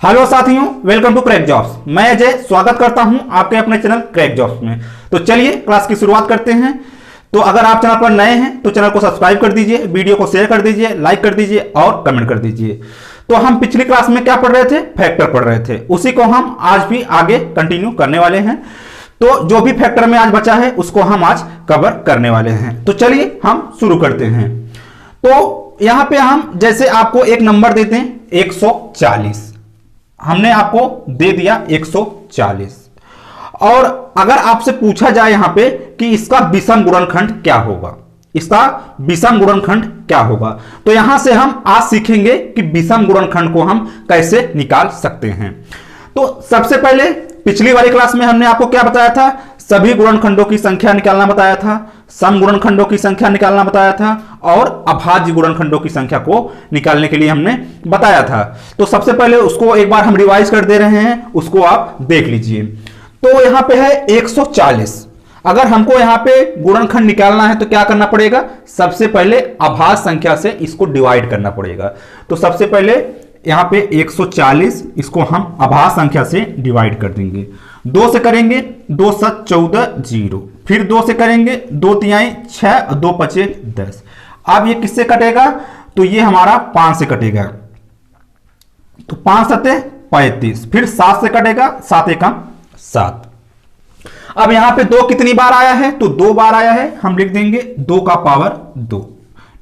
Hello साथियों, welcome to crack jobs. मैं अजय स्वागत करता हूं आपके अपने चैनल क्रैक जॉब्स में। तो चलिए क्लास की शुरुआत करते हैं। तो अगर आप चैनल पर नए हैं तो चैनल को सब्सक्राइब कर दीजिए, वीडियो को शेयर कर दीजिए, लाइक कर दीजिए और कमेंट कर दीजिए। तो हम पिछली क्लास में क्या पढ़ रहे थे? फैक्टर पढ़ रहे थे। उसी को हम आज भी आगे कंटिन्यू करने वाले हैं। तो जो भी फैक्टर में आज बचा है उसको हम आज कवर करने वाले हैं। तो चलिए हम शुरू करते हैं। तो यहां पे हम जैसे आपको एक नंबर देते हैं 140, हमने आपको दे दिया 140, और अगर आपसे पूछा जाए यहां पे कि इसका विषम गुणनखंड क्या होगा, इसका विषम गुणनखंड क्या होगा, तो यहां से हम आज सीखेंगे कि विषम गुणनखंड को हम कैसे निकाल सकते हैं। तो सबसे पहले पिछली वाली क्लास में हमने आपको क्या बताया था? सभी गुणनखंडों की संख्या निकालना बताया था, सम गुणनखंडों की संख्या निकालना बताया था और अभाज्य गुणनखंडों की संख्या को निकालने के लिए हमने बताया था। तो सबसे पहले उसको एक बार हम रिवाइज कर दे रहे हैं, उसको आप देख लीजिए। तो यहां पे है 140। अगर हमको यहां पे गुणनखंड निकालना है तो क्या करना पड़ेगा? सबसे पहले अभाज्य संख्या से इसको डिवाइड करना पड़ेगा। तो सबसे पहले यहां पे 140, इसको हम अभाज्य संख्या से डिवाइड कर देंगे। 2 से करेंगे, 2 7 14 0, फिर 2 से करेंगे, 2 तिहाई 6 और 2 पचे 10। अब ये किससे कटेगा? तो ये हमारा 5 से कटेगा। तो 5 सते 35, फिर 7 से कटेगा, 7 एकम 7। अब यहां पे 2 कितनी बार आया है? तो 2 बार आया है। हम लिख देंगे 2 का पावर 2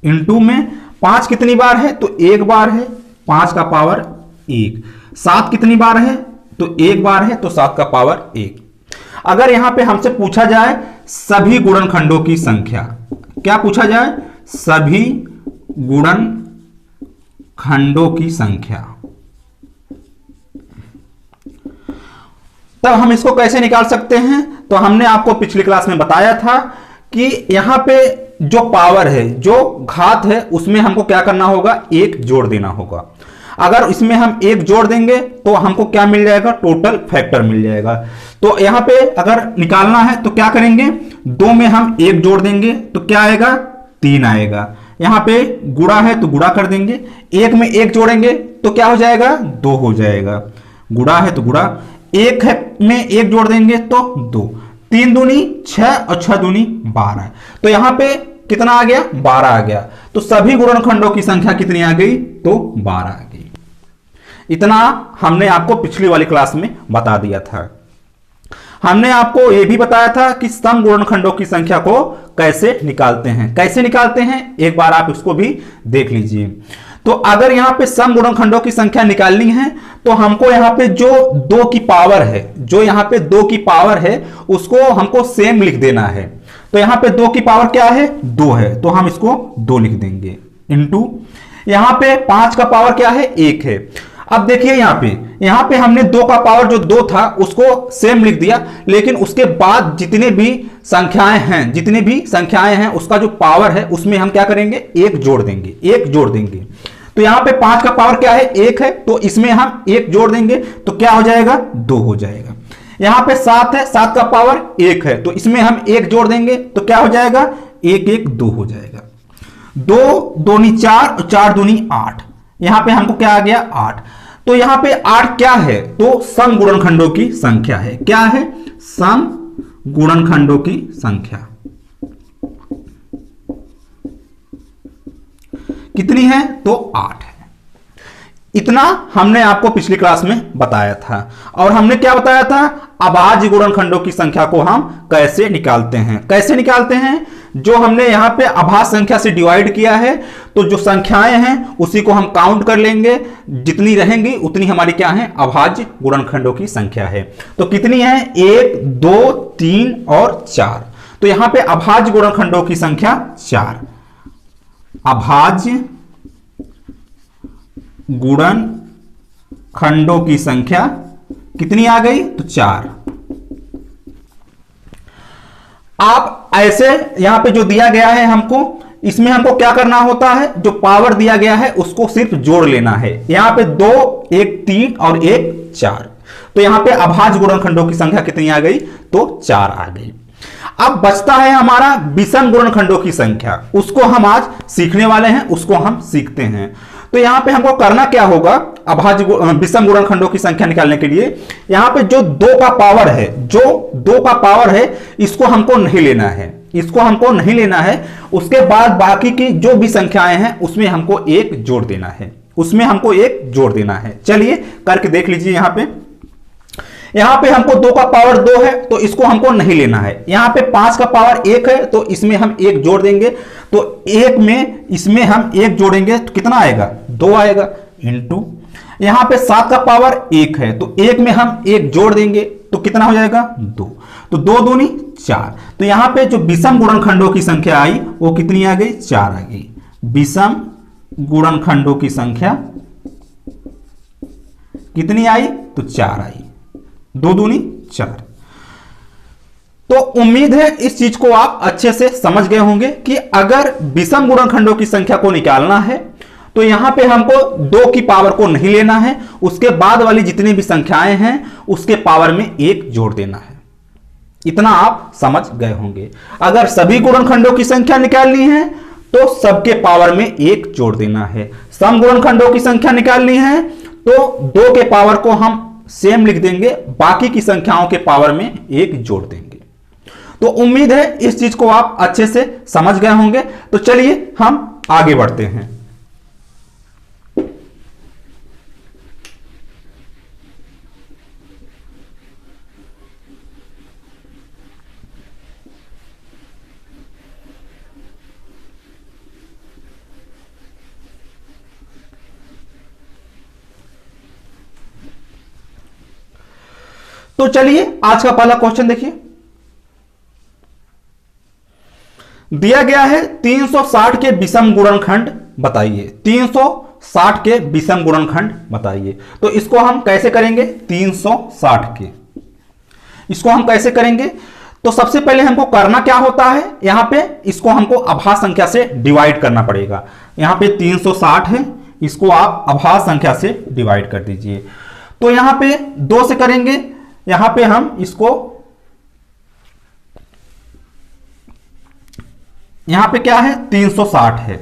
इंटू में 5 कितनी बार है? तो 1 बार है, 5 का पावर 1। 7 कितनी बार है? तो 1 बार है, तो 7 का पावर 1। अगर यहां पे हमसे पूछा जाए सभी गुणनखंडों की संख्या, क्या पूछा जाए? सभी गुणनखंडों की संख्या, तब हम इसको कैसे निकाल सकते हैं? तो हमने आपको पिछली क्लास में बताया था कि यहां पे जो पावर है, जो घात है, उसमें हमको क्या करना होगा? 1 जोड़ देना होगा। अगर इसमें हम 1 जोड़ देंगे तो हमको क्या मिल जाएगा? टोटल फैक्टर मिल जाएगा। तो यहां पे अगर निकालना है तो क्या करेंगे? 2 में हम 1 जोड़ देंगे तो क्या आएगा? 3 आएगा। यहां पे गुणा है तो गुणा कर देंगे, 1 में 1 जोड़ेंगे तो क्या हो जाएगा? 2 हो जाएगा। गुणा है तो गुणा, 1 में 1 जोड़ देंगे तो 2, 3 दूनी 6 और 6 दूनी 12। तो यहां पे कितना आ गया? 12 आ गया। तो सभी गुणनखंडों की संख्या कितनी आ गई? तो 12 आ गई। इतना हमने आपको पिछली वाली क्लास में बता दिया था। हमने आपको यह भी बताया था कि सम गुणनखंडों की संख्या को कैसे निकालते हैं। कैसे निकालते हैं एक बार आप इसको भी देख लीजिए। तो अगर यहां पे सम गुणनखंडों की संख्या निकालनी है तो हमको यहां पे जो 2 की पावर है, जो यहां पे 2 की पावर है, उसको हमको सेम लिख देना है। तो यहां पे 2 की पावर क्या है? 2 है, तो हम इसको 2 लिख देंगे। इंटू यहां पे 5 का पावर क्या है? 1 है। अब देखिए यहां पे हमने 2 का पावर जो 2 था उसको सेम लिख दिया, लेकिन उसके बाद जितने भी संख्याएं हैं उसका जो पावर है उसमें हम क्या करेंगे? 1 जोड़ देंगे, 1 जोड़ देंगे। तो यहां पे 5 का पावर क्या है? 1 है, तो इसमें हम 1 जोड़ देंगे तो क्या हो जाएगा? 2 हो जाएगा। यहां पे 7 है, 7 का पावर 1 है, तो इसमें हम 1 जोड़ देंगे तो क्या हो जाएगा? 1 1 2 हो जाएगा। 2 दूनी 4 और 4 दूनी 8। यहां पे हमको क्या आ गया? 8। तो यहां पे 8 क्या है? तो सम गुणनखंडों की संख्या है। क्या है? सम गुणनखंडों की संख्या कितनी है? तो 8 है। इतना हमने आपको पिछली क्लास में बताया था। और हमने क्या बताया था? अभाज्य गुणनखंडों की संख्या को हम कैसे निकालते हैं। कैसे निकालते हैं? जो हमने यहां पे अभाज्य संख्या से डिवाइड किया है, तो जो संख्याएं हैं उसी को हम काउंट कर लेंगे, जितनी रहेंगी उतनी हमारी क्या है? अभाज्य गुणनखंडों की संख्या है। तो कितनी है? 1 2 3 और 4। तो यहां पे अभाज्य गुणनखंडों की संख्या 4। अभाज्य गुणनखंडों की संख्या कितनी आ गई? तो 4। आप ऐसे यहां पे जो दिया गया है हमको, इसमें हमको क्या करना होता है? जो पावर दिया गया है उसको सिर्फ जोड़ लेना है। यहां पे 2 1 3 और 1 4। तो यहां पे अभाज्य गुणनखंडों की संख्या कितनी आ गई? तो 4 आ गई। अब बचता है हमारा विषम गुणनखंडों की संख्या, उसको हम आज सीखने वाले हैं, उसको हम सीखते हैं। तो यहां पे हमको करना क्या होगा, अभाज्य विषम गुणनखंडों की संख्या निकालने के लिए यहां पे जो 2 का पावर है, जो 2 का पावर है, इसको हमको नहीं लेना है, इसको हमको नहीं लेना है। उसके बाद बाकी की जो भी संख्याएं हैं उसमें हमको 1 जोड़ देना है, उसमें हमको 1 जोड़ देना है। चलिए करके देख लीजिए। यहां पे हमको 2 का पावर 2 है तो इसको हमको नहीं लेना है। यहां पे 5 का पावर 1 है तो इसमें हम 1 जोड़ देंगे, तो 1 में इसमें हम 1 जोड़ेंगे तो कितना आएगा, 2 आएगा। इंटू यहां पे 7 का पावर 1 है तो 1 में हम 1 जोड़ देंगे तो कितना हो जाएगा, 2। तो 2 दूनी 4। तो यहां पे जो विषम गुणनखंडों की संख्या आई वो कितनी आ गई, 4 आ गई। विषम गुणनखंडों की संख्या कितनी आई, तो 4 आई। 2 दूनी 4। तो उम्मीद है इस चीज को आप अच्छे से समझ गए होंगे कि अगर विषम गुणनखंडों की संख्या को निकालना है तो यहां पे हमको 2 की पावर को नहीं लेना है, उसके बाद वाली जितनी भी संख्याएं हैं उसके पावर में 1 जोड़ देना है। इतना आप समझ गए होंगे। अगर सभी गुणनखंडों की संख्या निकालनी है तो सबके पावर में 1 जोड़ देना है। सम गुणनखंडों की संख्या निकालनी है तो 2 के पावर को हम सेम लिख देंगे, बाकी की संख्याओं के पावर में 1 जोड़ देंगे। तो उम्मीद है इस चीज को आप अच्छे से समझ गए होंगे। तो चलिए हम आगे बढ़ते हैं। तो चलिए आज का पहला क्वेश्चन देखिए। दिया गया है 360 के विषम गुणनखंड बताइए। 360 के विषम गुणनखंड बताइए। तो इसको हम कैसे करेंगे, 360 के इसको हम कैसे करेंगे। तो सबसे पहले हमको करना क्या होता है, यहां पे इसको हमको अभाज्य संख्या से डिवाइड करना पड़ेगा। यहां पे 360 है, इसको आप अभाज्य संख्या से डिवाइड कर दीजिए। तो यहां पे 2 से करेंगे, यहां पे हम इसको, यहां पे क्या है 360 है।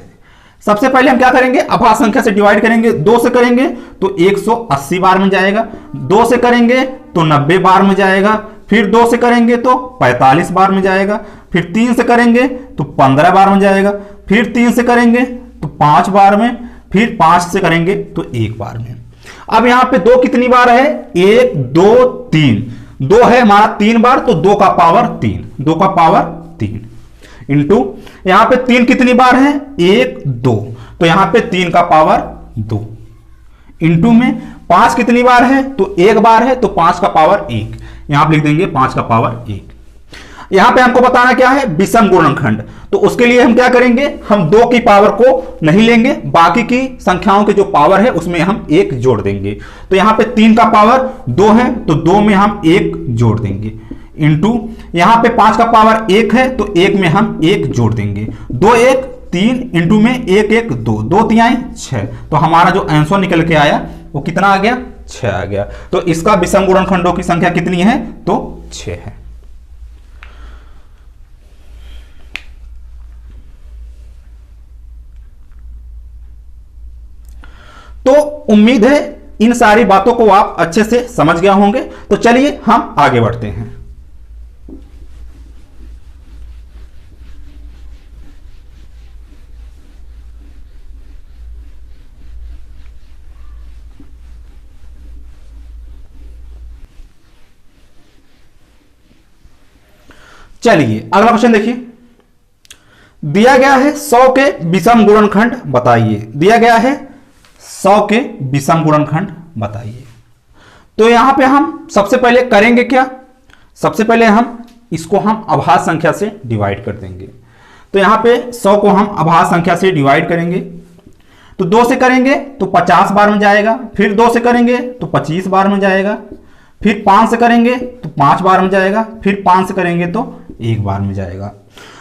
सबसे पहले हम क्या करेंगे, अभाज्य संख्या से डिवाइड करेंगे। 2 से करेंगे तो 180 बार में जाएगा, 2 से करेंगे तो 90 बार में जाएगा, फिर 2 से करेंगे तो 45 बार में जाएगा, फिर 3 से करेंगे तो 15 बार में जाएगा, फिर 3 से करेंगे तो 5 बार में, फिर 5 से करेंगे तो 1 बार में। अब यहां पे 2 कितनी बार है, 1 2 3, 2 है हमारा 3 बार, तो 2 का पावर 3, 2 का पावर 3 इंटू यहां पे 3 कितनी बार है, 1 2, तो यहां पे 3 का पावर 2 इंटू में 5 कितनी बार है, तो 1 बार है, तो 5 का पावर 1, यहां पे लिख देंगे 5 का पावर 1। यहां पे हमको बताना क्या है, विषम गुणनखंड। तो उसके लिए हम क्या करेंगे, हम 2 की पावर को नहीं लेंगे, बाकी की संख्याओं के जो पावर है उसमें हम 1 जोड़ देंगे। तो यहां पे 3 का पावर 2 है तो 2 में हम 1 जोड़ देंगे, इंटू यहां पे 5 का पावर 1 है तो 1 में हम 1 जोड़ देंगे। 2 1 3 इंटू में 1 1 2, 2 3 6, तो हमारा जो आंसर निकल के आया वो कितना आ गया, 6 आ गया। तो इसका विषम गुणनखंडों की संख्या कितनी है, तो 6 है। तो उम्मीद है इन सारी बातों को आप अच्छे से समझ गए होंगे। तो चलिए हम आगे बढ़ते हैं। चलिए अगला क्वेश्चन देखिए। दिया गया है 100 के विषम गुणनखंड बताइए। दिया गया है 100 के विषम गुणनखंड बताइए। तो यहां पे हम सबसे पहले करेंगे क्या, सबसे पहले हम इसको हम अभाज्य संख्या से डिवाइड कर देंगे। तो यहां पे 100 को हम अभाज्य संख्या से डिवाइड करेंगे। तो 2 से करेंगे तो 50 बार में जाएगा, फिर 2 से करेंगे तो 25 बार में जाएगा, फिर 5 से करेंगे तो 5 बार में जाएगा, फिर 5 से करेंगे तो 1 बार में जाएगा।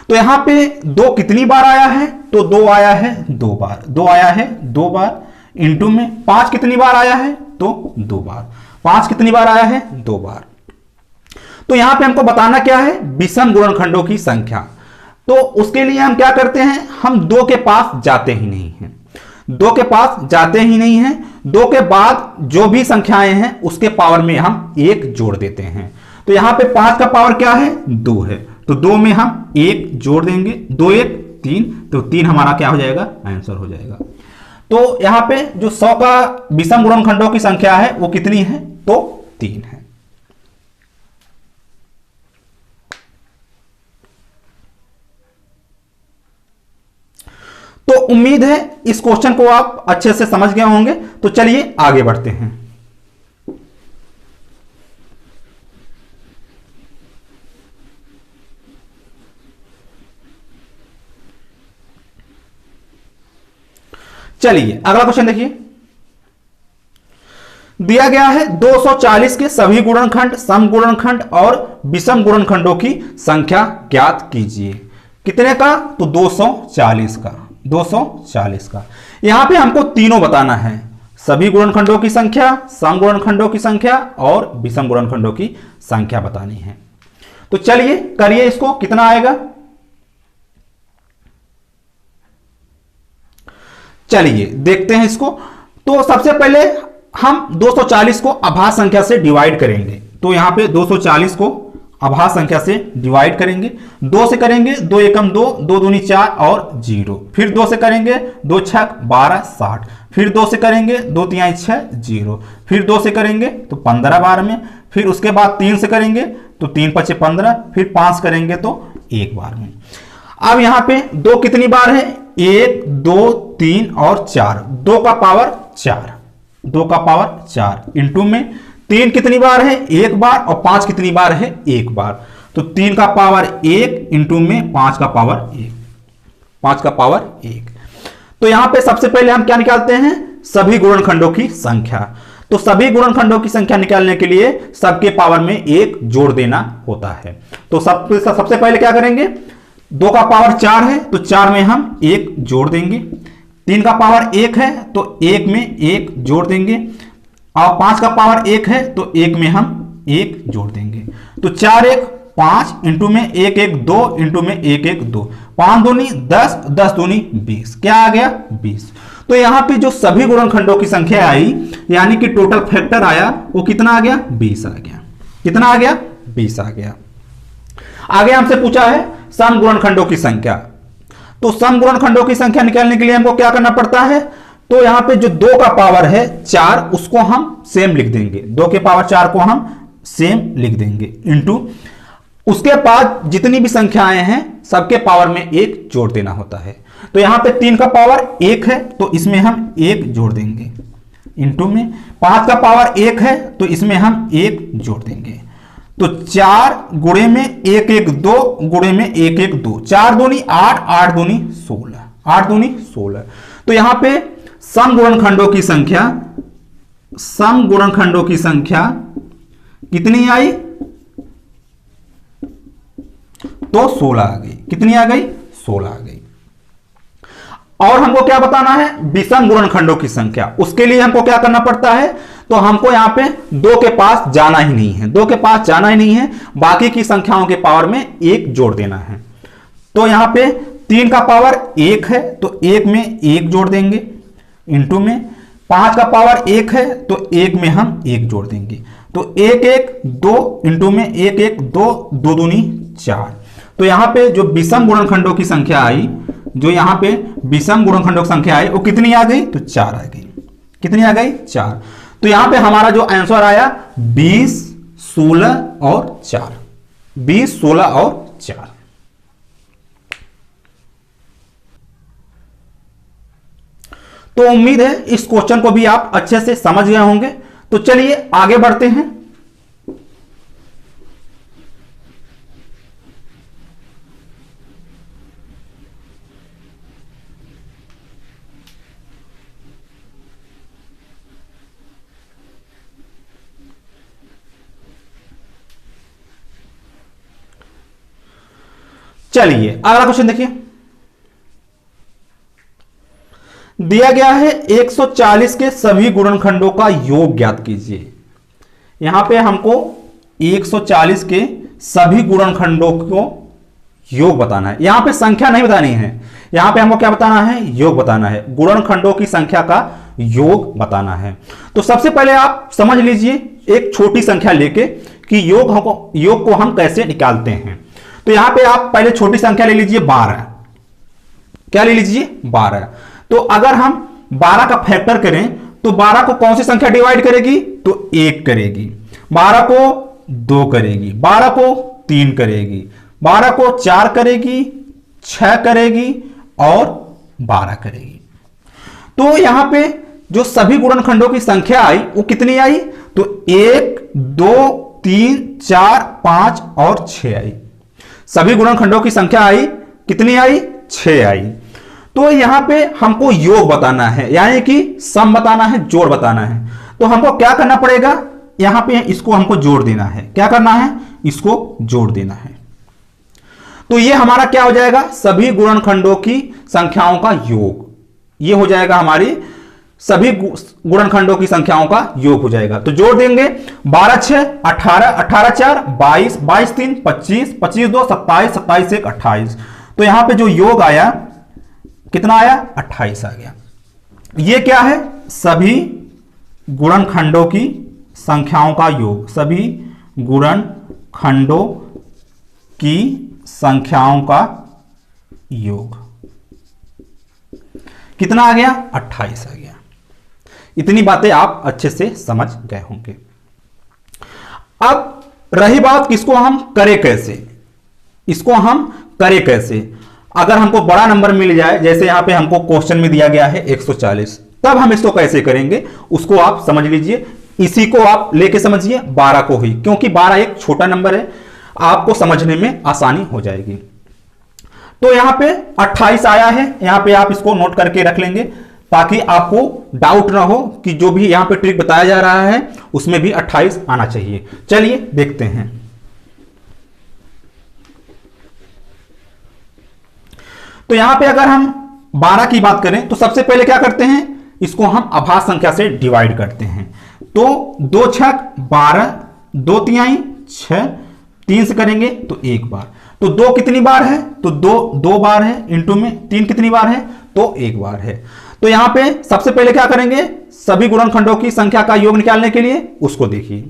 तो यहां पे 2 कितनी बार आया है, तो 2 आया है 2 बार, 2 आया है 2 बार, इंटू में 5 कितनी बार आया है, तो 2 बार, 5 कितनी बार आया है, 2 बार। तो यहां पे हमको बताना क्या है, विषम गुणनखंडों की संख्या। तो उसके लिए हम क्या करते हैं, हम 2 के पास जाते ही नहीं हैं। 2 के पास जाते ही नहीं हैं। 2 के बाद जो भी संख्याएं हैं उसके पावर में हम 1 जोड़ देते हैं। तो यहां पे 5 का पावर क्या है? 2 है, तो 2 में हम 1 जोड़ देंगे, 2 1 3, तो 3 हमारा क्या हो जाएगा? आंसर हो जाएगा। तो यहां पे जो 100 का विषम गुणनखंडों की संख्या है वो कितनी है? तो 3 है। तो उम्मीद है इस क्वेश्चन को आप अच्छे से समझ गए होंगे। तो चलिए आगे बढ़ते हैं। चलिए अगला क्वेश्चन देखिए। दिया गया है 240 के सभी गुणनखंड, सम गुणनखंड और विषम गुणनखंडों की संख्या ज्ञात कीजिए। कितने का? तो 240 का। 240 का। यहां पे हमको तीनों बताना है, सभी गुणनखंडों की संख्या, सम गुणनखंडों की संख्या और विषम गुणनखंडों की संख्या बतानी है। तो चलिए करिए इसको। कितना आएगा? चलिए देखते हैं इसको। तो सबसे पहले हम 240 को अभाज्य संख्या से डिवाइड करेंगे। तो यहां पे 240 को अभाज्य संख्या से डिवाइड करेंगे। 2 से करेंगे, 2 एकम 2, 2 दूनी 4 और 0। फिर 2 से करेंगे, 2 छक 12 60। फिर 2 से करेंगे, 2 तिहाई 6 0। फिर 2 से करेंगे तो 15 बार में। फिर उसके बाद 3 से करेंगे तो 3 5 15। फिर 5 करेंगे तो 1 बार में। अब यहां पे 2 कितनी बार है? 1 2 3 और 4। 2 का पावर 4, 2 का पावर 4 इंटू में 3 कितनी बार है? 1 बार। और 5 कितनी बार है? 1 बार। तो 3 का पावर 1 इंटू में 5 का पावर 1, 5 का पावर 1। तो यहां पे सबसे पहले हम क्या निकालते हैं? सभी गुणनखंडों की संख्या। तो सभी गुणनखंडों की संख्या निकालने के लिए सबके पावर में 1 जोड़ देना होता है। तो सबसे पहले क्या करेंगे? 2 का पावर 4 है तो 4 में हम 1 जोड़ देंगे। 3 का पावर 1 है तो 1 में 1 जोड़ देंगे। और 5 का पावर 1 है तो 1 में हम 1 जोड़ देंगे। तो 4 1 5 इंटू में 1 1 2 इंटू में 1 1 2। 5 दूनी 10, 10 दूनी 20। क्या आ गया? 20। तो यहां पे जो सभी गुणनखंडों की संख्या आई, यानी कि टोटल फैक्टर आया, वो कितना आ गया? 20 आ गया। कितना आ गया? 20 आ गया। आगे हमसे पूछा है सम गुणनखंडों की संख्या। तो सम गुणनखंडों की संख्या निकालने के लिए हमको क्या करना पड़ता है? तो यहां पे जो 2 का पावर है 4, उसको हम सेम लिख देंगे। 2 के पावर 4 को हम सेम लिख देंगे इंटू उसके बाद जितनी भी संख्याएं हैं सबके पावर में 1 जोड़ देना होता है। तो यहां पे 3 का पावर 1 है तो इसमें हम 1 जोड़ देंगे इंटू में 5 का पावर 1 है तो इसमें हम 1 जोड़ देंगे। तो 4 गुणे में 1 1 2 गुणे में 1 1 2। 4 दूनी 8, 8 दूनी 16, 8 दूनी 16। तो यहां पे सम गुणनखंडों की संख्या, सम गुणनखंडों की संख्या कितनी आई? तो 16 आ गई। कितनी आ गई? 16 आ गई। और हमको क्या बताना है? विषम गुणनखंडों की संख्या। उसके लिए हमको क्या करना पड़ता है? तो हमको यहां पे 2 के पास जाना ही नहीं है। 2 के पास जाना ही नहीं है, बाकी की संख्याओं के पावर में 1 जोड़ देना है। तो यहां पे 3 का पावर 1 है तो 1 में 1 जोड़ देंगे इंटू में 5 का पावर 1 है तो 1 में हम 1 जोड़ देंगे। तो 1 1 2 इंटू में 1 1 2, 2 दूनी 4। तो यहां पे जो विषम गुणनखंडों की संख्या आई, जो यहां पे विषम गुणनखंडों की संख्या आई, वो कितनी आ गई? तो 4 आ गई। कितनी आ गई? 4। तो यहां पे हमारा जो आंसर आया 20 16 और 4। 20 16 और 4। तो उम्मीद है इस क्वेश्चन को भी आप अच्छे से समझ गए होंगे। तो चलिए आगे बढ़ते हैं। चलिए अगला क्वेश्चन देखिए। दिया गया है 140 के सभी गुणनखंडों का योग ज्ञात कीजिए। यहां पे हमको 140 के सभी गुणनखंडों को योग बताना है। यहां पे संख्या नहीं बतानी है, यहां पे हमको क्या बताना है, योग बताना है, गुणनखंडों की संख्या का योग बताना है। तो सबसे पहले आप समझ लीजिए एक छोटी संख्या लेके कि योग को हम कैसे निकालते हैं। तो यहां पे आप पहले छोटी संख्या ले लीजिए 12। क्या ले लीजिए, 12। तो अगर हम 12 का फैक्टर करें तो 12 को कौन सी संख्या डिवाइड करेगी, तो 1 करेगी, 12 को 2 करेगी, 12 को 3 करेगी, 12 को 4 करेगी, 6 करेगी और 12 करेगी। तो यहां पे जो सभी गुणनखंडों की संख्या आई वो कितनी आई, तो 1 2 3 4 5 और 6 आई। सभी गुणनखंडों की संख्या आई, कितनी आई, 6 आई। तो यहां पे हमको योग बताना है, यानी कि सम बताना है, जोड़ बताना है। तो हमको क्या करना पड़ेगा, यहां पे इसको हमको जोड़ देना है। क्या करना है, इसको जोड़ देना है। तो ये हमारा क्या हो जाएगा, सभी गुणनखंडों की संख्याओं का योग। ये हो जाएगा हमारी सभी गुणनखंडों की संख्याओं का योग हो जाएगा। तो जोड़ देंगे 12 6 18, 18 4 22, 22 3 25, 25 2 27, 27 1 28। तो यहां पे जो योग आया कितना आया, 28 आ गया। ये क्या है, सभी गुणनखंडों की संख्याओं का योग, सभी गुणनखंडों की संख्याओं का योग कितना आ गया, 28 आ गया। इतनी बातें आप अच्छे से समझ गए होंगे। अब रही बात किसको हम करें कैसे, इसको हम करें कैसे। अगर हमको बड़ा नंबर मिल जाए, जैसे यहां पे हमको क्वेश्चन में दिया गया है 140, तब हम इसको कैसे करेंगे उसको आप समझ लीजिए। इसी को आप लेके समझिए 12 को ही, क्योंकि 12 एक छोटा नंबर है, आपको समझने में आसानी हो जाएगी। तो यहां पे 28 आया है, यहां पे आप इसको नोट करके रख लेंगे ताकि आपको डाउट ना हो कि जो भी यहां पे ट्रिक बताया जा रहा है उसमें भी 28 आना चाहिए। चलिए देखते हैं। तो यहां पे अगर हम 12 की बात करें तो सबसे पहले क्या करते हैं, इसको हम अभाज्य संख्या से डिवाइड करते हैं। तो 2 6 12, 2 तिहाई 6, 3 से करेंगे तो 1 बार। तो 2 कितनी बार है, तो 2 बार है, इंटू में 3 कितनी बार है, तो 1 बार है। तो यहां पे सबसे पहले क्या करेंगे, सभी गुणनखंडों की संख्या का योग निकालने के लिए उसको देखिए।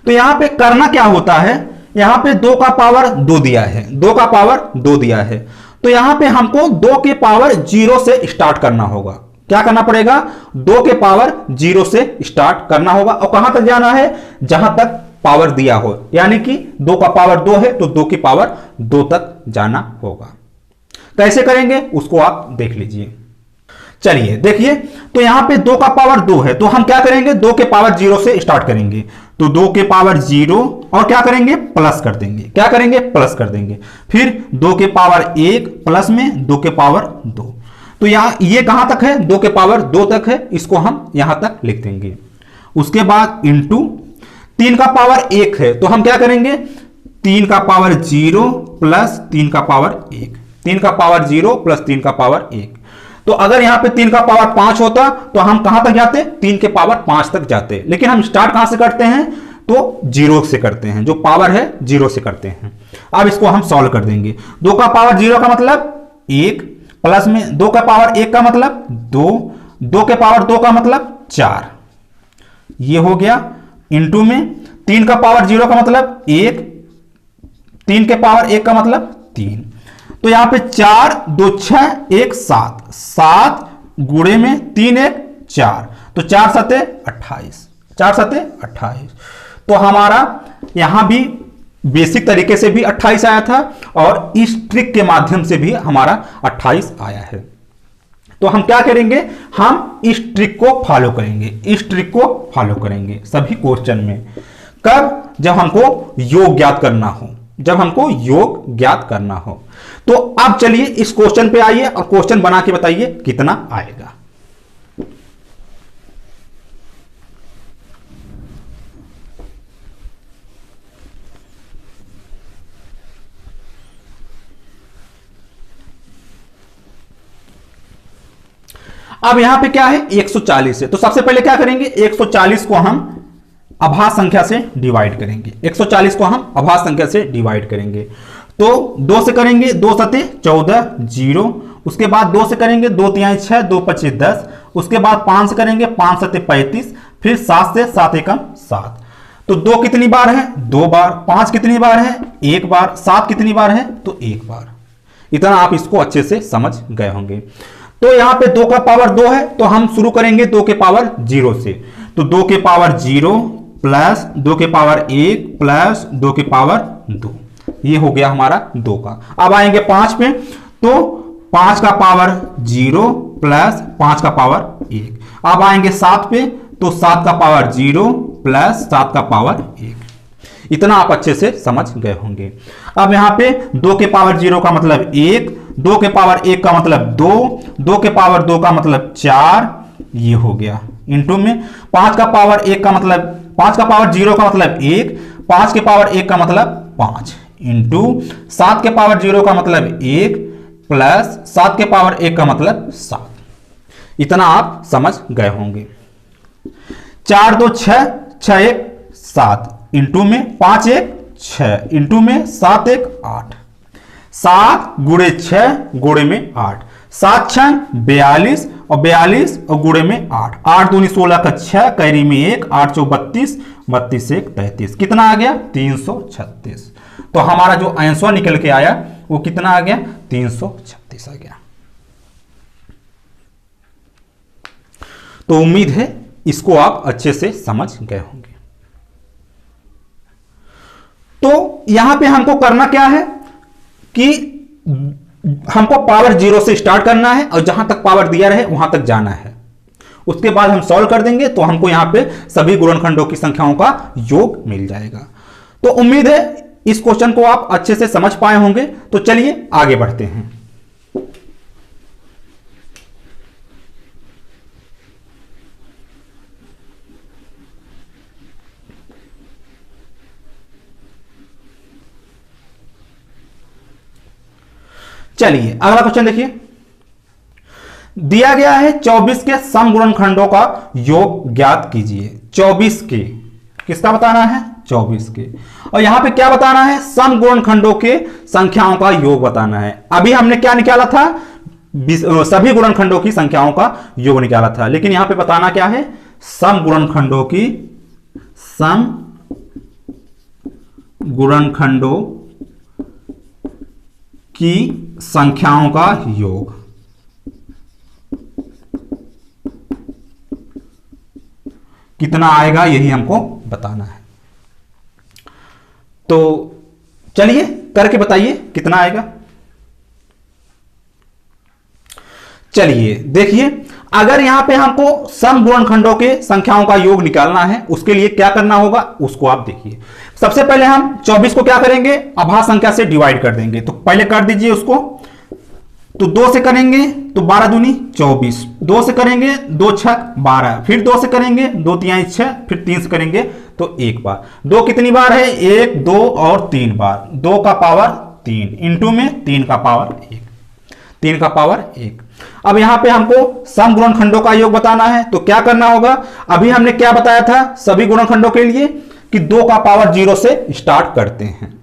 तो यहां पे करना क्या होता है, यहां पे 2 का पावर 2 दिया है, 2 का पावर 2 दिया है। तो यहां पे हमको 2 के पावर 0 से स्टार्ट करना होगा। क्या करना पड़ेगा, 2 के पावर 0 से स्टार्ट करना होगा और कहां तक जाना है, जहां तक पावर दिया हो, यानी कि 2 का पावर 2 है तो 2 की पावर 2 तक जाना होगा। कैसे करेंगे उसको आप देख लीजिए। चलिए देखिए, तो यहां पे 2 का पावर 2 है तो हम क्या करेंगे, 2 के पावर 0 से स्टार्ट करेंगे। तो 2 के पावर 0 और क्या करेंगे, प्लस कर देंगे। क्या करेंगे, प्लस कर देंगे। फिर 2 के पावर 1 प्लस में 2 के पावर 2। तो यहां ये कहां तक है, 2 के पावर 2 तक है, इसको हम यहां तक लिख देंगे। उसके बाद इंटू 3 का पावर 1 है तो हम क्या करेंगे, 3 का पावर 0 प्लस 3 का पावर 1, 3 का पावर 0 प्लस 3 का पावर 1। तो अगर यहां पे 3 का पावर 5 होता तो हम कहां तक जाते, 3 के पावर 5 तक जाते। लेकिन हम स्टार्ट कहां से करते हैं, तो 0 से करते हैं, जो पावर है 0 से करते हैं। अब इसको हम सॉल्व कर देंगे। 2 का पावर 0 का मतलब 1, प्लस में 2 का पावर 1 का मतलब 2, 2 के पावर 2 का मतलब 4, ये हो गया। इंटू में 3 का पावर 0 का मतलब 1, 3 के पावर 1 का मतलब 3। तो यहां पे 4 2 6 1 7, 7 गुणे में 3 1 4, तो 4 7 28, 4 7 28। तो हमारा यहां भी बेसिक तरीके से भी 28 आया था और इस ट्रिक के माध्यम से भी हमारा 28 आया है। तो हम क्या करेंगे, हम इस ट्रिक को फॉलो करेंगे, इस ट्रिक को फॉलो करेंगे सभी क्वेश्चन में। कब, जब हमको योग ज्ञात करना हो, जब हमको योग ज्ञात करना हो। तो अब चलिए इस क्वेश्चन पे आइए और क्वेश्चन बना के बताइए कितना आएगा। अब यहां पे क्या है, 140 है। तो सबसे पहले क्या करेंगे, 140 को हम अभाज्य संख्या से डिवाइड करेंगे। 140 को हम अभाज्य संख्या से डिवाइड करेंगे। तो 2 से करेंगे, 2 सते 14, 0, उसके बाद 2 से करेंगे 2 तिहाई 6, 2 पच्चीस 10, उसके बाद 5 से करेंगे 5 सत्ते 35, फिर 7 से 7 एकम 7। तो 2 कितनी बार है? 2 बार। 5 कितनी बार है? 1 बार। 7 कितनी बार है? तो 1 बार। इतना आप इसको अच्छे से समझ गए होंगे। तो यहां पे 2 का पावर 2 है, तो हम शुरू करेंगे 2 के पावर 0 से। तो 2 के पावर 0 प्लस 2 के पावर 1 प्लस 2 के पावर 2, ये हो गया हमारा 2 का। अब आएंगे 5 पे, तो 5 का पावर 0 प्लस 5 का पावर 1। अब आएंगे 7 पे, तो 7 का पावर 0 प्लस 7 का पावर 1। इतना आप अच्छे से समझ गए होंगे। अब यहां पे 2 के पावर 0 का मतलब 1, 2 के पावर 1 का मतलब 2, 2 के पावर 2 का मतलब 4, ये हो गया। इंटू में 5 का पावर 1 का मतलब 5 का पावर 0 का मतलब 1, 5 के पावर 1 का मतलब 5, इंटू 7 के पावर 0 का मतलब 1 प्लस 7 के पावर 1 का मतलब 7। इतना आप समझ गए होंगे। 4 2 6, 6 1 7, इंटू में 5 1 6, इंटू में 7 1 8, 7 गुणे 6 गुणे में 8, 7 6 42 और 42 और गुणे में 8, 8 दूनी 16 का 6, कैरी में 1, 8 चौ 32, 32 1 33, कितना आ गया? 336। तो हमारा जो आंसर निकल के आया वो कितना आ गया? 336 आ गया। तो उम्मीद है इसको आप अच्छे से समझ गए होंगे। तो यहां पे हमको करना क्या है कि हमको पावर 0 से स्टार्ट करना है और जहां तक पावर दिया रहे वहां तक जाना है। उसके बाद हम सॉल्व कर देंगे तो हमको यहां पे सभी गुणनखंडों की संख्याओं का योग मिल जाएगा। तो उम्मीद है इस क्वेश्चन को आप अच्छे से समझ पाए होंगे। तो चलिए आगे बढ़ते हैं। चलिए अगला क्वेश्चन देखिए। दिया गया है 24 के सम गुणनखंडों का योग ज्ञात कीजिए। 24 के किसका बताना है? 24 के। और यहां पे क्या बताना है? सम गुणनखंडों के संख्याओं का योग बताना है। अभी हमने क्या निकाला था? सभी गुणनखंडों की संख्याओं का योग निकाला था, लेकिन यहां पे बताना क्या है? सम गुणनखंडों की संख्याओं का योग। कितना आएगा यही हमको बताना है। तो चलिए करके बताइए कितना आएगा। चलिए देखिए, अगर यहां पे हमको सम गुणनखंडों के संख्याओं का योग निकालना है उसके लिए क्या करना होगा उसको आप देखिए। सबसे पहले हम 24 को क्या करेंगे? अभाज्य संख्या से डिवाइड कर देंगे। तो पहले कर दीजिए उसको। तो 2 से करेंगे तो 12 दूनी 24, 2 से करेंगे 2 6 12, फिर 2 से करेंगे 2 तिहाई 6, फिर 3 से करेंगे तो 1 बार। 2 कितनी बार है? 1 2 और 3 बार। 2 का पावर 3 इंटू में 3 का पावर 1, 3 का पावर 1। अब यहां पे हमको सम गुणनखंडों का योग बताना है। तो क्या करना होगा? अभी हमने क्या बताया था सभी गुणनखंडों के लिए कि 2 का पावर 0 से स्टार्ट करते हैं,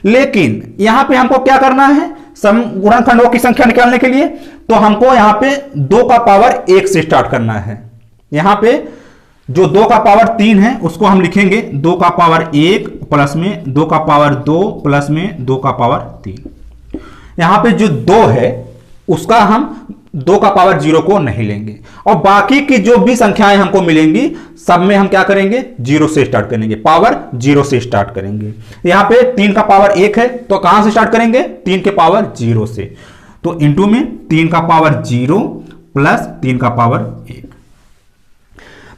लेकिन यहां पे हमको क्या करना है? सम गुणनखंडों की संख्या निकालने के लिए तो हमको यहां पे 2 का पावर 1 से स्टार्ट करना है। यहां पे जो 2 का पावर 3 है उसको हम लिखेंगे 2 का पावर 1 प्लस में 2 का पावर 2 प्लस में 2 का पावर 3। यहां पे जो 2 है उसका हम 2 का पावर 0 को नहीं लेंगे, और बाकी की जो भी संख्याएं हमको मिलेंगी सब में हम क्या करेंगे? 0 से स्टार्ट करेंगे, पावर 0 से स्टार्ट करेंगे। यहां पे 3 का पावर 1 है तो कहां से स्टार्ट करेंगे? 3 के पावर 0 से। तो इंटू में 3 का पावर 0 प्लस 3 का पावर 1।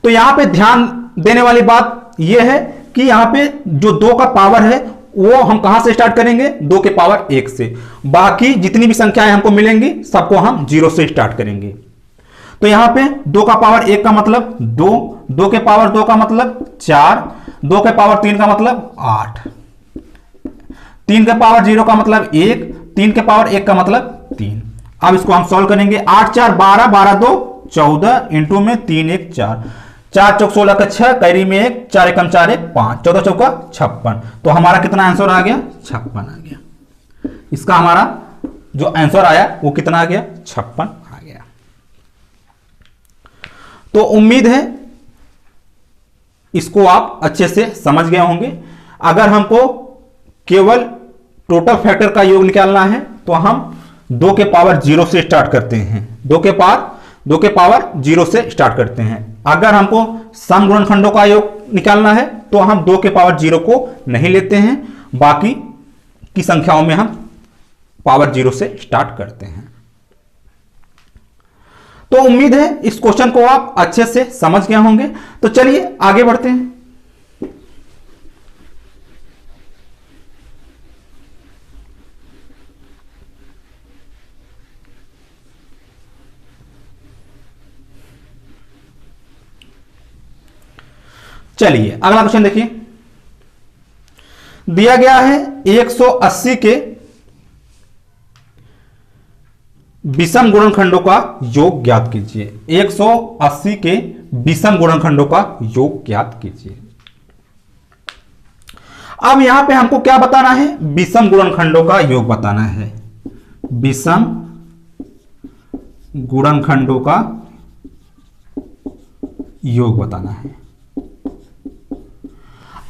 तो यहां पे ध्यान देने वाली बात यह है कि यहां पे जो 2 का पावर है वो हम कहां से स्टार्ट करेंगे? 2 के पावर 1 से। बाकी जितनी भी संख्याएं हमको मिलेंगी सबको हम 0 से स्टार्ट करेंगे। तो यहां पे 2 का पावर 1 का मतलब 2, 2 के पावर 2 का मतलब 4, 2 के पावर 3 का मतलब 8, 3 के पावर 0 का मतलब 1, 3 के पावर 1 का मतलब 3। अब इसको हम सॉल्व करेंगे। 8 4 12, 12 2 14, इंटू में 3 1 4, 4 चौक 16 का 6, कैरी में 1, 4 एकम 4 1 5, 14 चौका 56। तो हमारा कितना आंसर आ गया? 56 आ गया। इसका हमारा जो आंसर आया वो कितना आ गया, 56 आ गया। तो उम्मीद है इसको आप अच्छे से समझ गए होंगे। अगर हमको केवल टोटल फैक्टर का योग निकालना है तो हम 2 के पावर 0 से स्टार्ट करते हैं, 2 के पावर 0 से स्टार्ट करते हैं। अगर हमको सम गुणनखंडों का योग निकालना है तो हम 2 के पावर 0 को नहीं लेते हैं, बाकी की संख्याओं में हम पावर 0 से स्टार्ट करते हैं। तो उम्मीद है इस क्वेश्चन को आप अच्छे से समझ गए होंगे। तो चलिए आगे बढ़ते हैं। चलिए अगला क्वेश्चन देखिए, दिया गया है 180 के विषम गुणनखंडों का योग ज्ञात कीजिए। 180 के विषम गुणनखंडों का योग ज्ञात कीजिए। अब यहां पे हमको क्या बताना है, विषम गुणनखंडों का योग बताना है, विषम गुणनखंडों का योग बताना है।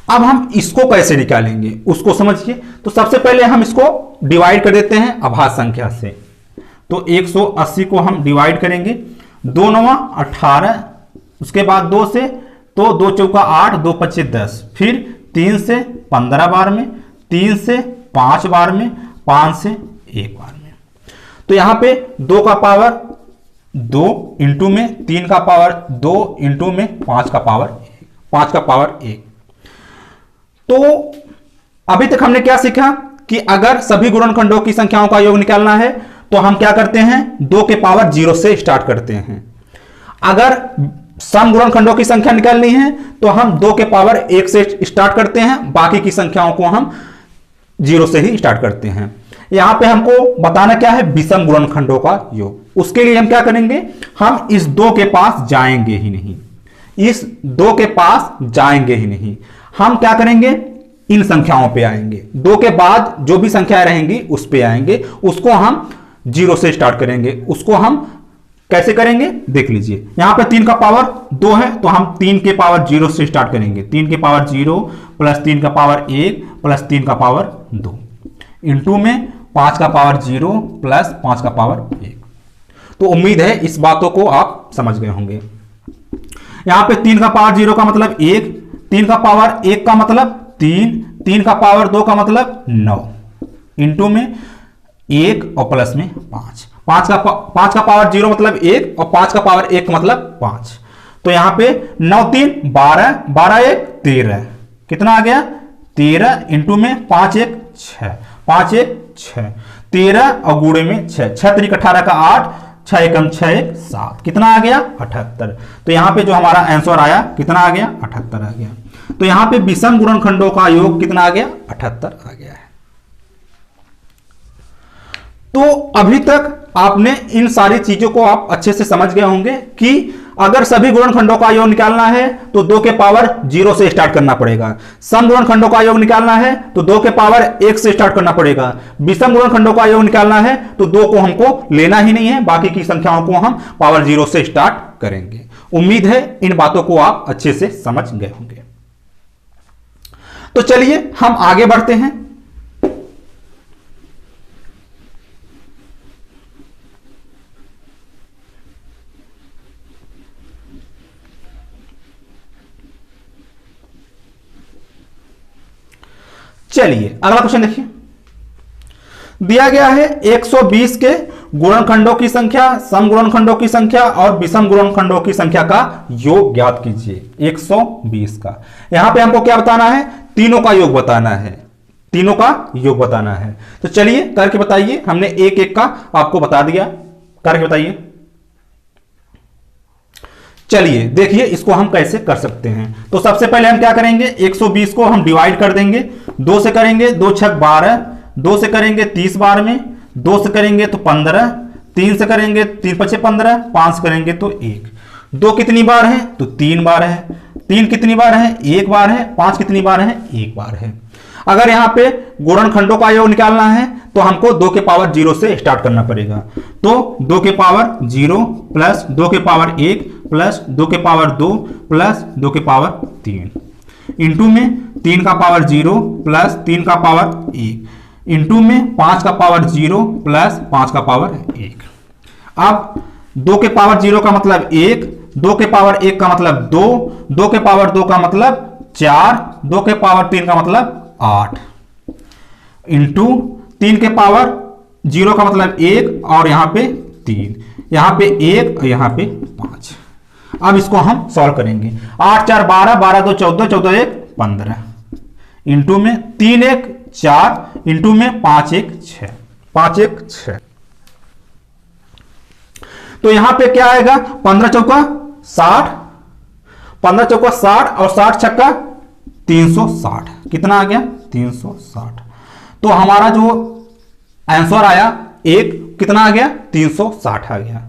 अब हम इसको कैसे निकालेंगे उसको समझिए। तो सबसे पहले हम इसको डिवाइड कर देते हैं अभाज्य संख्या से। तो 180 को हम डिवाइड करेंगे, 2 9 18, उसके बाद 2 से, तो 2 चौका 8, 2 पच्चे 10, फिर 3 से 15 बार में, 3 से 5 बार में, 5 से 1 बार में। तो यहां पे 2 का पावर 2 इंटू में 3 का पावर 2 इंटू में 5 का पावर 1। तो अभी तक हमने क्या सीखा कि अगर सभी गुणनखंडों की संख्याओं का योग निकालना है तो हम क्या करते हैं, 2 के पावर 0 से स्टार्ट करते हैं। अगर सम गुणनखंडों की संख्या निकालनी है तो हम 2 के पावर 1 से स्टार्ट करते हैं, बाकी की संख्याओं को हम 0 से ही स्टार्ट करते हैं। यहां पे हमको बताना क्या है, विषम गुणनखंडों का योग। उसके लिए हम क्या करेंगे, हम इस 2 के पास जाएंगे ही नहीं, इस 2 के पास जाएंगे ही नहीं। हम क्या करेंगे, इन संख्याओं पे आएंगे, 2 के बाद जो भी संख्याएं रहेंगी उस पे आएंगे, उसको हम 0 से स्टार्ट करेंगे। उसको हम कैसे करेंगे देख लीजिए। यहां पे 3 का पावर 2 है तो हम 3 के पावर 0 से स्टार्ट करेंगे। 3 के पावर 0 प्लस 3 का पावर 1 प्लस 3 का पावर 2 इंटू में 5 का पावर 0 प्लस 5 का पावर 1। तो उम्मीद है इस बातों को आप समझ गए होंगे। यहां पे 3 का पावर 0 का मतलब 1, 3 का पावर 1 का मतलब 3, 3 का पावर 2 का मतलब 9 इंटू में 1 और प्लस में 5, 5 का पावर 0 मतलब 1 और 5 का पावर 1 का मतलब 5। तो यहां पे 9 3 12, 12 1 13, कितना आ गया 13 इंटू में 5 1 6, 5 1 6, 13 और गुणे में 6, 6 3 18 का 8, 6 1 6 1 7, कितना आ गया 78। तो यहां पे जो हमारा आंसर आया कितना आ गया 78 आ गया। तो यहां पे विषम गुणनखंडों का योग कितना आ गया 78 आ गया है। तो अभी तक आपने इन सारी चीजों को आप अच्छे से समझ गए होंगे कि अगर सभी गुणनखंडों का योग निकालना है तो 2 के पावर 0 से स्टार्ट करना पड़ेगा। सम गुणनखंडों का योग निकालना है तो 2 के पावर 1 से स्टार्ट करना पड़ेगा। विषम गुणनखंडों का योग निकालना है तो 2 को हमको लेना ही नहीं है, बाकी की संख्याओं को हम पावर 0 से स्टार्ट करेंगे। उम्मीद है इन बातों को आप अच्छे से समझ गए होंगे। तो चलिए हम आगे बढ़ते हैं। चलिए अगला क्वेश्चन देखिए, दिया गया है 120 के गुणनखंडों की संख्या, सम गुणनखंडों की संख्या और विषम गुणनखंडों की संख्या का योग ज्ञात कीजिए। 120 का यहां पे हमको क्या बताना है, तीनों का योग बताना है, तीनों का योग बताना है। तो चलिए करके बताइए, हमने एक एक का आपको बता दिया, करके बताइए। चलिए देखिए इसको हम कैसे कर सकते हैं। तो सबसे पहले हम क्या करेंगे, 120 को हम डिवाइड कर देंगे, 2 से करेंगे 2 6 12, 2 से करेंगे 30 बार में, 2 से करेंगे तो 15, 3 से करेंगे 3 5 15, 5 से करेंगे तो 1। 2 कितनी बार है तो 3 बार है, 3 कितनी बार है 1 बार है, 5 कितनी बार है 1 बार है। अगर यहाँ पे गुणनखंडों का योग निकालना है तो हमको 2 के पावर 0 से स्टार्ट करना पड़ेगा। तो 2 के पावर 0 प्लस 2 के पावर 1 प्लस 2 के पावर 2 प्लस 2 के पावर 3 इंटू में 3 का पावर 0 प्लस 3 का पावर 1 इंटू में 5 का पावर 0 प्लस 5 का पावर 1। अब 2 के पावर 0 का मतलब 1, 2 के पावर 1 का मतलब 2, 2 के पावर 2 का मतलब 4, 2 के पावर 3 का मतलब 8 इंटू 3 के पावर 0 का मतलब 1 और यहां पे 3, यहां पे 1 और यहां पे 5। अब इसको हम सॉल्व करेंगे। 8 4 12, 12 2 14, 14 1 15 इंटू में 3 1 4 इंटू में 5 1 6, 5 1 6। तो यहां पे क्या आएगा, 15 चौका 60, 15 चौका 60 और 60 छक्का 360। कितना आ गया, 360। तो हमारा जो आंसर आया एक कितना आ गया, 360 आ गया।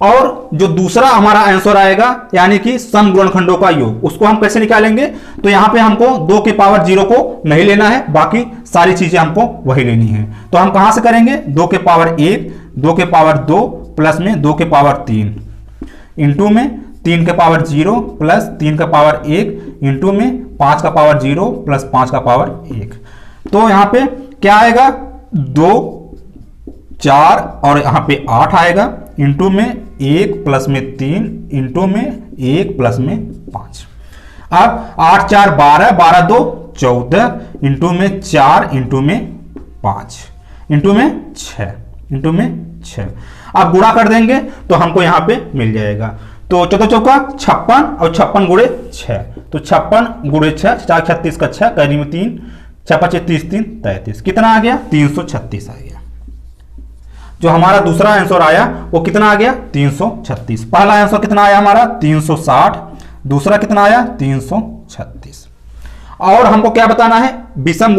और जो दूसरा हमारा आंसर आएगा यानी कि सम गुणनखंडों का योग, उसको हम कैसे निकालेंगे। तो यहां पे हमको 2 के पावर 0 को नहीं लेना है, बाकी सारी चीजें हमको वही लेनी है। तो हम कहां से करेंगे, 2 के पावर 1, 2 के पावर 2 प्लस में 2 के पावर 3 इंटू में 3 के पावर 0 प्लस 3 का पावर 1 इंटू में 5 का पावर 0 प्लस 5 का पावर 1। तो यहां पे क्या आएगा, 2 4 और यहां पे 8 आएगा इंटू में 1 प्लस में 3 इंटू में 1 प्लस में 5। अब 8 4 12, 12 2 14 इंटू में 4 इंटू में 5 इंटू में 6 इंटू में 6। अब गुणा कर देंगे तो हमको यहां पे मिल जाएगा। तो 14 चौका 56 और 56 गुणे 6, तो 56 गुणे 6, 4 36 का 6, कैरी में 3, 6 5 30 3 33। कितना आ गया, 336 आ गया। जो हमारा दूसरा आंसर आया वो कितना आ गया, 336। पहला आंसर कितना आया हमारा, 360, दूसरा कितना आया, 336। और हमको क्या बताना है, विषम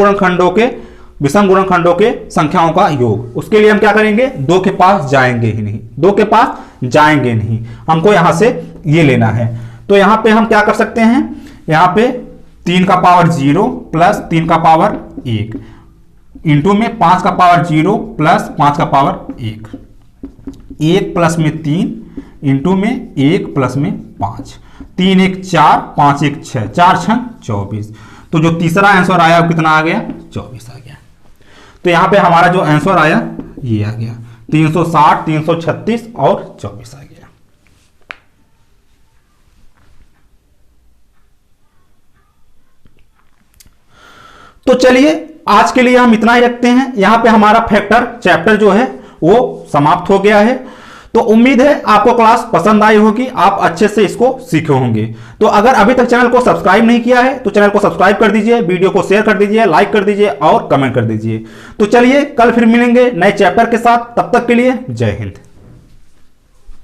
गुणनखंडों के संख्याओं का योग। उसके लिए हम क्या करेंगे, 2 के पास जाएंगे ही नहीं, 2 के पास जाएंगे नहीं, हमको यहां से ये लेना है। तो यहां पे हम क्या कर सकते हैं, यहां पे 3 का पावर 0 प्लस 3 का पावर 1 इंटू में 5 का पावर 0 प्लस 5 का पावर 1, 1 प्लस में 3 इंटू में 1 प्लस में 5, 3 1 4, 5 1 6, 4 6 24। तो जो तीसरा आंसर आया वो कितना आ गया, 24 आ गया। तो यहां पे हमारा जो आंसर आया ये आ गया, 360, 336 और 24 आ गया। तो चलिए आज के लिए हम इतना ही रखते हैं। यहां पे हमारा फैक्टर चैप्टर जो है वो समाप्त हो गया है। तो उम्मीद है आपको क्लास पसंद आई होगी, आप अच्छे से इसको सीखे होंगे। तो अगर अभी तक चैनल को सब्सक्राइब नहीं किया है तो चैनल को सब्सक्राइब कर दीजिए, वीडियो को शेयर कर दीजिए, लाइक कर दीजिए और कमेंट कर दीजिए। तो चलिए कल फिर मिलेंगे नए चैप्टर के साथ, तब तक के लिए जय हिंद।